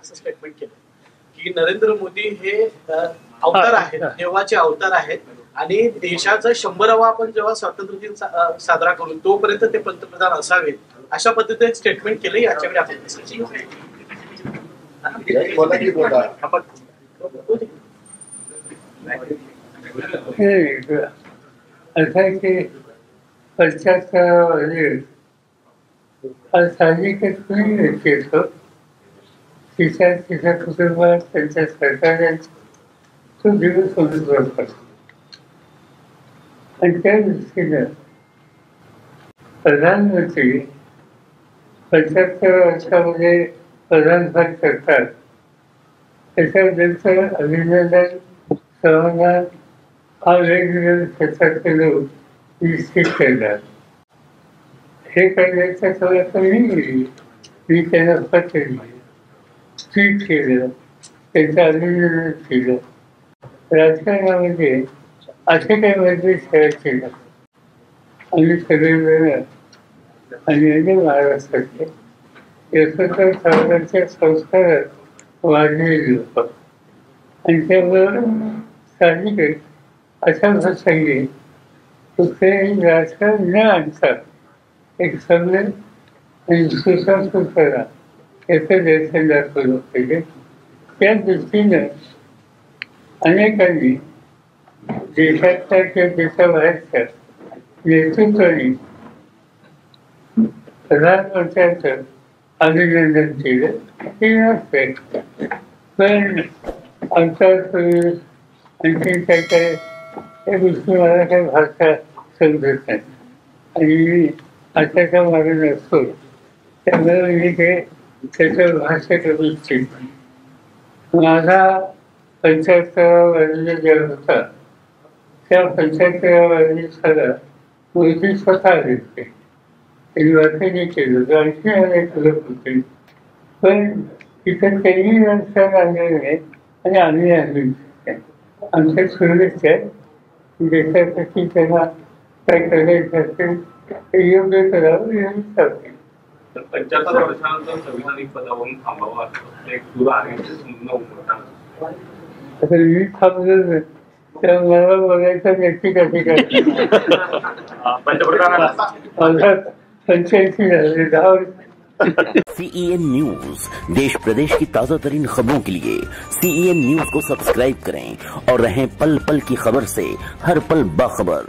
असं स्टेटमेंट केलं की नरेंद्र मोदी हे अवतार आहेत, देवाचे अवतार आहेत आणि देशाचा 100वा आपण जेव्हा स्वातंत्र्य दिन साजरा करू तोपर्यंत ते पंतप्रधान असावेत अशा पद्धतीने स्टेटमेंट केलं. याच्याकडे आपण असं आहे की 75 साहजिकच कुणी येतो तिच्या कुटुंबात त्यांच्या सरकारांचा तो दिवस अनुभव करतो आणि त्या दृष्टीनं प्रधानमंत्री 75 वर्षामध्ये प्रधानपद करतात त्याच्याबद्दलचं अभिनंदन सन्मान हा वेगवेगळ्या क्षेत्रातले लोक निश्चित करतात. हे करण्याच्या सगळं मी त्यांना पत्र लिहिलं, ट्वीट केलं, त्यांचं अभिनंदन केलं. राजकारणामध्ये असे काही वर्ग खेळायचे ना आम्ही सगळेजण आणि अनेक महाराष्ट्रातले यशवंतराव सावरकरांच्या संस्कारात वाढलेले लोक आणि त्यामुळं साहजिकच अशा प्रसंगी कुठलेही राजकारण न आणता एक संमेलन आणि सुसंस्कृतपणा याचं दर्शन दाखवलं पाहिजे. त्या दृष्टीनं अनेकांनी देशाच्या किंवा देशाबाहेरच्या नेतृत्वाने प्रधानमंत्र्यांचं अभिनंदन केलं. हे नसते पण अंतरप्रदेश आणखी काय काय या गोष्टी मला काही भाषा समजत नाही आणि आताच्या मागे नसतो त्यामुळे मी ते त्याच्या भाषेत इच्छित. माझा 75वा वाढदिवस होता त्या 75व्या वाढदिवसाला मोदी स्वतः आले होते. त्यांनी वाचन केलं आणखी अनेक लोक होते पण तिथं त्यांनी व्यवस्था आणले नाही आणि आम्ही आणली आमच्या सुरळीत आहे. देशासाठी त्यांना काय करायचं असेल ते योग्य करावं एवढी चालते. 75 वर्षानंतर संविधानिक पदावरून थांबावं असं एक सुरू आहे. आता मी थांबलं तर मला बघायचं नक्की कधी काय मला 85 झाले 10 वर्ष. CEN न्यूज देश प्रदेश की ताजा तरीन खबरों के लिए CEN न्यूज को सब्सक्राइब करें और रहें पल पल की खबर से हर पल बाखबर.